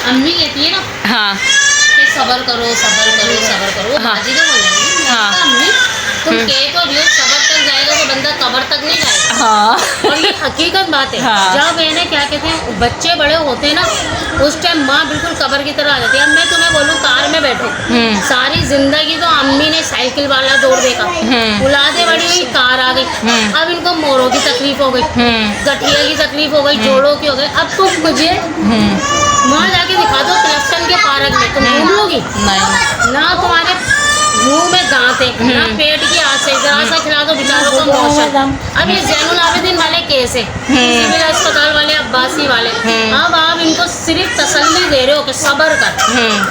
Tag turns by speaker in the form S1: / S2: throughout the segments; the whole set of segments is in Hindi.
S1: अम्मी कहती है ना
S2: हाँ
S1: कि सबर करो सबर करो सबर करो।
S2: हाँ।
S1: बाजी को बोल रही है
S2: हाँ।
S1: अम्मी तुम कह तो रही हो सबर तक जाएगा तो बंदा कबर तक नहीं जाएगा।
S2: हाँ
S1: और ये हकीकत बात है।
S2: हाँ।
S1: जब मैंने क्या कहते हैं बच्चे बड़े होते हैं ना उस टाइम माँ बिल्कुल कबर की तरह आ जाती है। अब मैं तुम्हें बोलूँ कार में बैठो सारी जिंदगी तो अम्मी ने साइकिल वाला दौड़ देखा, औलादे बड़ी हुई कार आ गई, अब इनको मोरों की तकलीफ हो गई, गठिया की तकलीफ हो गई, जोड़ों की हो गई। अब तुम मुझे वहाँ जाके दिखा दो क्लफ्टन के पार्क में, तुम घूम लोगी
S2: नहीं।
S1: ना? तुम्हारे मुंह में दांत है ना पेट की आस है, जरा सा खिला दो बेचारों को मौसम। अब ये जैनुल आबिदीन वाले केस है, सिविल अस्पताल वाले अब्बासी वाले, अब आप इनको सिर्फ तसल्ली दे रहे हो कि सबर कर।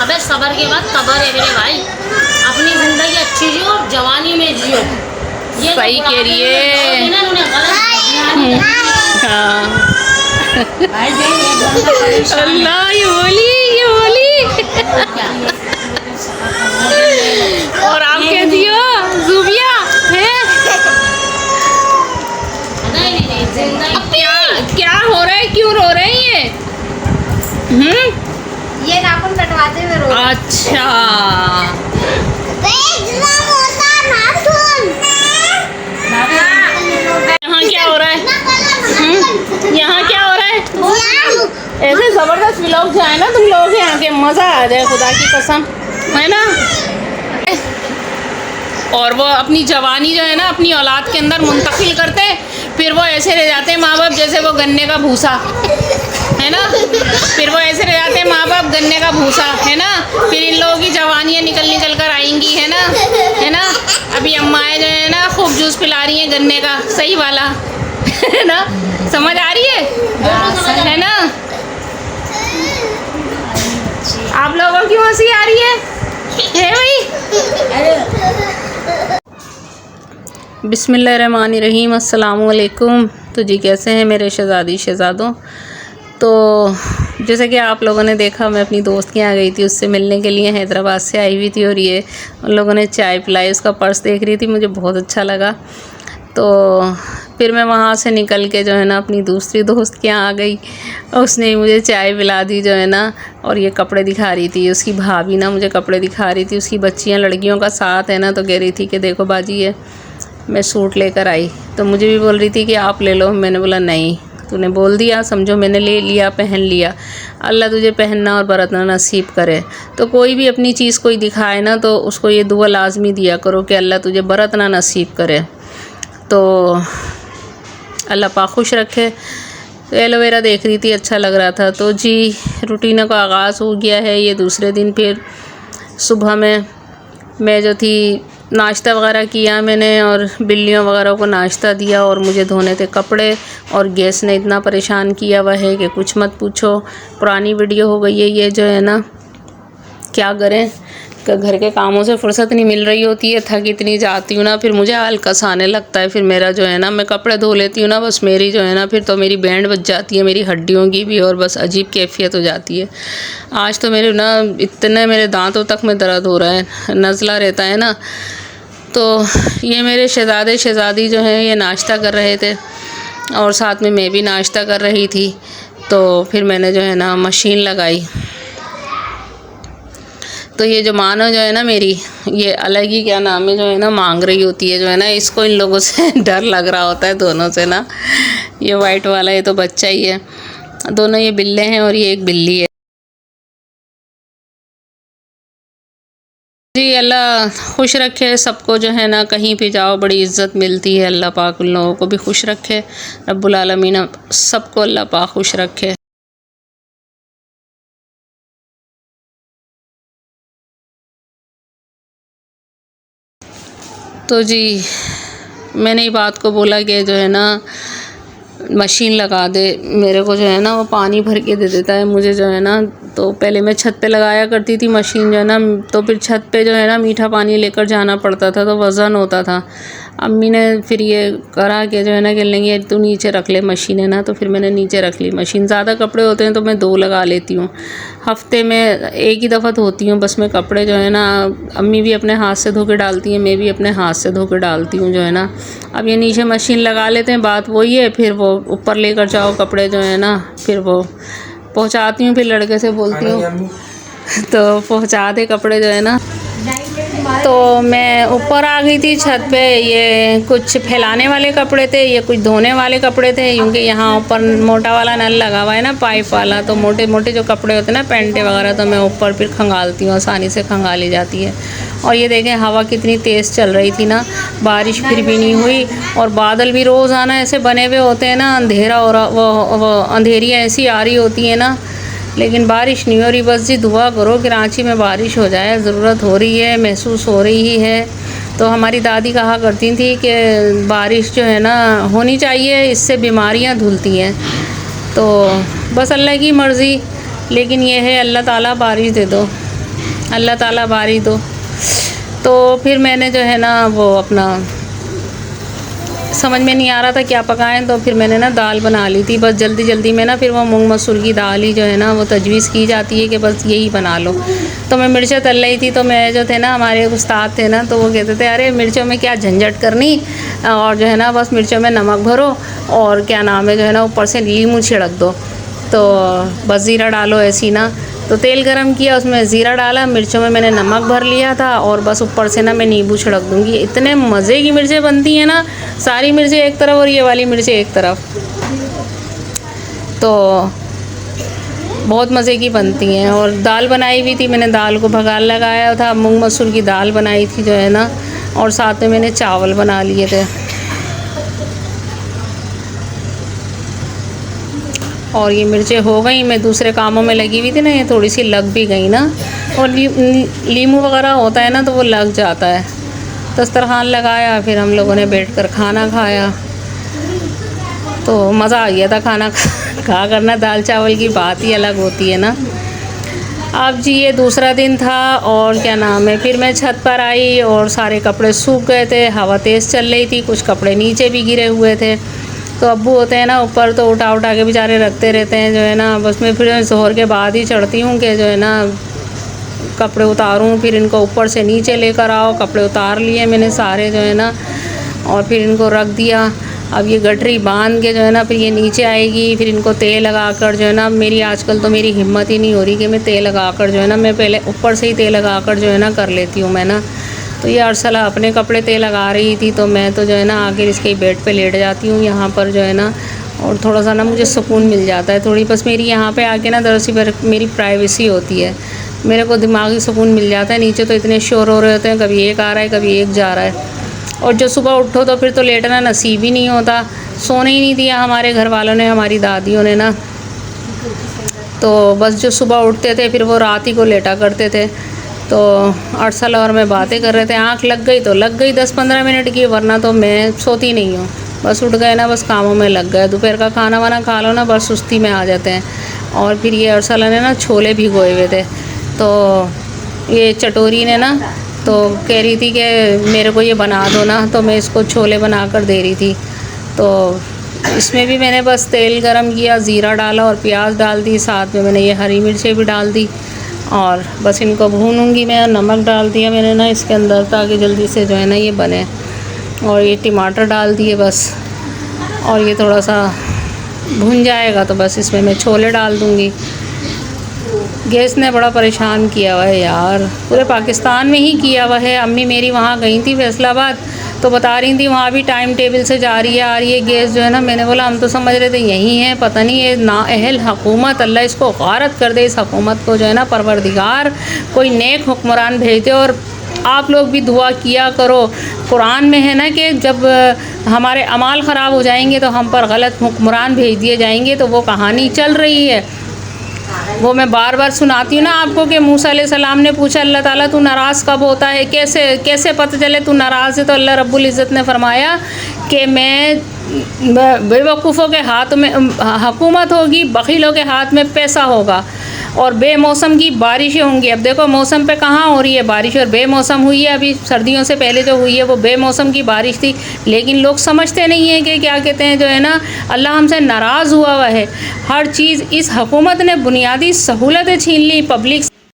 S1: अबे सबर के बाद कबर है मेरे भाई। अपनी जिंदगी अच्छी जियो और जवानी में जियो। ये
S2: सही कह रही है। अल्लाह ये बोली और आप कहती हो जुबिया है। क्या हो रहा है, क्यों रो रहे हैं ये?
S3: ये नाखून कटवाते हुए रो।
S2: अच्छा यहाँ क्या हो रहा है? यहाँ क्या हो रहा है? ऐसे जबरदस्त व्लॉग जाए ना तुम लोग यहाँ के, मज़ा आ जाए खुदा की कसम, है ना? और वो अपनी जवानी जो है ना अपनी औलाद के अंदर मुंतकिल करते, फिर वो ऐसे रह जाते हैं माँ बाप जैसे वो गन्ने का भूसा, है ना? फिर वो ऐसे रह जाते हैं माँ बाप गन्ने का भूसा, है ना? फिर इन लोगों की जवानियाँ निकल कर आएंगी, है ना? है ना? अभी अम्माएँ जो है ना खूब जूस पिला रही हैं गन्ने का, सही वाला, है ना? समझ आ रही है ना? आप लोगों की हंसी आ रही है भाई? बिस्मिल्लाहिर्रहमानिर्रहीम, अस्सलाम वालेकुम। तो जी कैसे हैं मेरे शहज़ादी शहज़ादों? तो जैसे कि आप लोगों ने देखा मैं अपनी दोस्त के यहाँ गई थी, उससे मिलने के लिए हैदराबाद से आई हुई थी, और ये उन लोगों ने चाय पिलाई, उसका पर्स देख रही थी, मुझे बहुत अच्छा लगा। तो फिर मैं वहाँ से निकल के जो है ना अपनी दूसरी दोस्त के यहाँ आ गई, उसने मुझे चाय पिला दी जो है ना, और ये कपड़े दिखा रही थी, उसकी भाभी ना मुझे कपड़े दिखा रही थी, उसकी बच्चियाँ लड़कियों का साथ है ना, तो कह रही थी कि देखो बाजी ये मैं सूट लेकर आई, तो मुझे भी बोल रही थी कि आप ले लो। मैंने बोला नहीं, तूने बोल दिया, समझो मैंने ले लिया, पहन लिया, अल्लाह तुझे पहनना और बरतना नसीब करे। तो कोई भी अपनी चीज़ कोई दिखाए ना तो उसको ये दुआ लाजमी दिया करो कि अल्लाह तुझे बरतना नसीब करे, तो अल्लाह पाक खुश रखे। तो एलोवेरा देख रही थी, अच्छा लग रहा था। तो जी रूटीन का आगाज़ हो गया है। ये दूसरे दिन फिर सुबह में मैं जो थी नाश्ता वगैरह किया मैंने, और बिल्लियों वगैरह को नाश्ता दिया, और मुझे धोने थे कपड़े, और गैस ने इतना परेशान किया हुआ है कि कुछ मत पूछो। पुरानी वीडियो हो गई है ये जो है ना, क्या करें, घर के कामों से फुर्सत नहीं मिल रही होती है, थक इतनी जाती हूँ ना, फिर मुझे आलकस आने लगता है। फिर मेरा जो है ना मैं कपड़े धो लेती हूँ ना, बस मेरी जो है ना फिर तो मेरी बैंड बज जाती है, मेरी हड्डियों की भी, और बस अजीब कैफियत हो जाती है। आज तो मेरे ना इतने मेरे दांतों तक में दर्द हो रहा है, नज़ला रहता है ना। तो ये मेरे शहज़ादे शहज़ादी जो हैं ये नाश्ता कर रहे थे, और साथ में मैं भी नाश्ता कर रही थी। तो फिर मैंने जो है ना मशीन लगाई। तो ये जो मानो जो है ना मेरी, ये अलग ही क्या नाम है जो है ना मांग रही होती है जो है ना, इसको इन लोगों से डर लग रहा होता है दोनों से ना। ये वाइट वाला ये तो बच्चा ही है, दोनों ये बिल्ले हैं और ये एक बिल्ली है। जी अल्लाह खुश रखे सबको जो है ना, कहीं भी जाओ बड़ी इज़्ज़त मिलती है। अल्लाह पाक उन लोगों को भी खुश रखे, रब्बुल आलमीन सबको अल्लाह पाक खुश रखे। तो जी मैंने ये बात को बोला कि जो है ना मशीन लगा दे, मेरे को जो है ना वो पानी भर के दे देता है मुझे जो है ना। तो पहले मैं छत पे लगाया करती थी मशीन जो है ना, तो फिर छत पे जो है ना मीठा पानी लेकर जाना पड़ता था, तो वज़न होता था। अम्मी ने फिर ये करा कि जो है ना कह लेंगे तू नीचे रख ले मशीन है ना, तो फिर मैंने नीचे रख ली मशीन। ज़्यादा कपड़े होते हैं तो मैं 2 लगा लेती हूँ, हफ्ते में 1 ही दफ़ा धोती हूँ बस मैं कपड़े जो है ना। अम्मी भी अपने हाथ से धो के डालती हैं, मैं भी अपने हाथ से धो के डालती हूँ जो है ना। अब ये नीचे मशीन लगा लेते हैं, बात वही है, फिर वो ऊपर लेकर जाओ कपड़े जो है ना, फिर वो पहुंचाती हूँ, फिर लड़के से बोलती हूँ तो पहुंचा दे कपड़े जो है ना। तो मैं ऊपर आ गई थी छत पे। ये कुछ फैलाने वाले कपड़े थे, ये कुछ धोने वाले कपड़े थे, क्योंकि यहाँ ऊपर मोटा वाला नल लगा हुआ है ना, पाइप वाला। तो मोटे मोटे जो कपड़े होते हैं ना, पैंटे वगैरह, तो मैं ऊपर फिर खंगालती हूँ, आसानी से खंगाली जाती है। और ये देखें हवा कितनी तेज़ चल रही थी ना, बारिश फिर भी नहीं हुई। और बादल भी रोज़ाना ऐसे बने हुए होते हैं ना, अंधेरा और वो अंधेरियाँ ऐसी आ रही होती हैं ना, लेकिन बारिश नहीं हो रही। बस जी दुआ करो कि रांची में बारिश हो जाए, ज़रूरत हो रही है, महसूस हो रही है। तो हमारी दादी कहा करती थी कि बारिश जो है ना होनी चाहिए, इससे बीमारियां धुलती हैं। तो बस अल्लाह की मर्ज़ी, लेकिन ये है अल्लाह ताला बारिश दे दो, अल्लाह ताला बारिश दो। तो फिर मैंने जो है ना वो अपना समझ में नहीं आ रहा था क्या पकाएं, तो फिर मैंने ना दाल बना ली थी बस जल्दी जल्दी में ना। फिर वो मूंग मसूर की दाल ही जो है ना वो तजवीज़ की जाती है कि बस यही बना लो। तो मैं मिर्चें तल रही थी, तो मैं जो थे ना हमारे उस्ताद थे ना, तो वो कहते थे अरे मिर्चों में क्या झंझट करनी, और जो है ना बस मिर्चों में नमक भरो और क्या नाम है जो है ना ऊपर से नींबू छिड़क दो, तो बस ज़ीरा डालो ऐसी ना। तो तेल गरम किया, उसमें ज़ीरा डाला, मिर्चों में मैंने नमक भर लिया था, और बस ऊपर से ना मैं नींबू छिड़क दूँगी। इतने मज़े की मिर्चें बनती हैं ना, सारी मिर्चें एक तरफ और ये वाली मिर्चें एक तरफ, तो बहुत मज़े की बनती हैं। और दाल बनाई हुई थी मैंने, दाल को भगाल लगाया था, मूंग मसूर की दाल बनाई थी जो है ना, और साथ में मैंने चावल बना लिए थे। और ये मिर्चें हो गई, मैं दूसरे कामों में लगी हुई थी ना, ये थोड़ी सी लग भी गई ना, और नींबू वगैरह होता है ना तो वो लग जाता है। दस्तरखान लगाया, फिर हम लोगों ने बैठकर खाना खाया, तो मज़ा आ गया था खाना खा करना। दाल चावल की बात ही अलग होती है ना। अब जी ये दूसरा दिन था, और क्या नाम है, फिर मैं छत पर आई और सारे कपड़े सूख गए थे, हवा तेज़ चल रही थी, कुछ कपड़े नीचे भी गिरे हुए थे। तो अब्बू होते हैं ना ऊपर, तो उठा उठा के बेचारे रखते रहते हैं जो है ना। बस मैं फिर ज़ोहर के बाद ही चढ़ती हूँ कि जो है ना कपड़े उतारूँ, फिर इनको ऊपर से नीचे लेकर आओ। कपड़े उतार लिए मैंने सारे जो है ना, और फिर इनको रख दिया। अब ये गठरी बांध के जो है ना फिर ये नीचे आएगी, फिर इनको तेल लगाकर जो है ना, मेरी आजकल तो मेरी हिम्मत ही नहीं हो रही कि मैं तेल लगाकर जो है ना, मैं पहले ऊपर से ही तेल लगाकर जो है ना कर लेती हूँ मैं ना। तो ये अरसला अपने कपड़े तेल लगा रही थी, तो मैं तो जो है ना आखिर इसके बेड पे लेट जाती हूँ यहाँ पर जो है ना, और थोड़ा सा ना मुझे सुकून मिल जाता है थोड़ी। बस मेरी यहाँ पे आके ना दरअसल मेरी प्राइवेसी होती है, मेरे को दिमागी सुकून मिल जाता है। नीचे तो इतने शोर हो रहे होते हैं, कभी एक आ रहा है कभी एक जा रहा है, और जो सुबह उठो तो फिर तो लेटना नसीब ही नहीं होता। सोने ही नहीं दिया हमारे घर वालों ने, हमारी दादियों ने ना। तो बस जो सुबह उठते थे फिर वो रात ही को लेटा करते थे। तो अरसल और मैं बातें कर रहे थे, आँख लग गई तो लग गई 10-15 मिनट की, वरना तो मैं सोती नहीं हूँ। बस उठ गए ना, बस कामों में लग गए। दोपहर का खाना वाना खा लो ना, बस सुस्ती में आ जाते हैं। और फिर ये अरसला ने ना छोले भिगोए हुए थे, तो ये चटोरी ने ना तो कह रही थी कि मेरे को ये बना दो ना, तो मैं इसको छोले बना कर दे रही थी। तो इसमें भी मैंने बस तेल गरम किया, ज़ीरा डाला और प्याज डाल दी, साथ में मैंने ये हरी मिर्चें भी डाल दी, और बस इनको भूनूंगी मैं। और नमक डाल दिया मैंने ना इसके अंदर, ताकि जल्दी से जो है ना ये बने। और ये टमाटर डाल दिए बस, और ये थोड़ा सा भून जाएगा तो बस इसमें मैं छोले डाल दूँगी। गैस ने बड़ा परेशान किया हुआ है यार, पूरे पाकिस्तान में ही किया हुआ है। अम्मी मेरी वहाँ गई थी फैसलाबाद, तो बता रही थी वहाँ भी टाइम टेबल से जा रही है आ रही है गैस जो है ना। मैंने बोला हम तो समझ रहे थे यही है, पता नहीं ये नाअहल हुकूमत, अल्लाह इसको गारत कर दे, इस हुकूमत को जो है ना परवरदिगार कोई नेक हुक्मरान भेज दे। और आप लोग भी दुआ किया करो, कुरान में है ना कि जब हमारे अमाल ख़राब हो जाएंगे तो हम पर गलत हुक्मरान भेज दिए जाएंगे। तो वो कहानी चल रही है, वो मैं बार बार सुनाती हूँ ना आपको कि मूसा अलैहिस्सलाम ने पूछा अल्लाह ताला तू नाराज़ कब होता है, कैसे पता चले तू नाराज़ है। तो अल्लाह रब्बुल इज़्ज़त ने फरमाया कि मैं बेवकूफ़ों के हाथ में हुकूमत होगी, बखीलों के हाथ में पैसा होगा, और बेमौसम की बारिशें होंगी। अब देखो मौसम पे कहाँ हो रही है बारिश, और बेमौसम हुई है। अभी सर्दियों से पहले जो हुई है वो बेमौसम की बारिश थी, लेकिन लोग समझते नहीं हैं कि क्या कहते हैं जो है ना अल्लाह हमसे नाराज़ हुआ है। हर चीज़ इस हुकूमत ने बुनियादी सहूलतें छीन ली, पब्लिक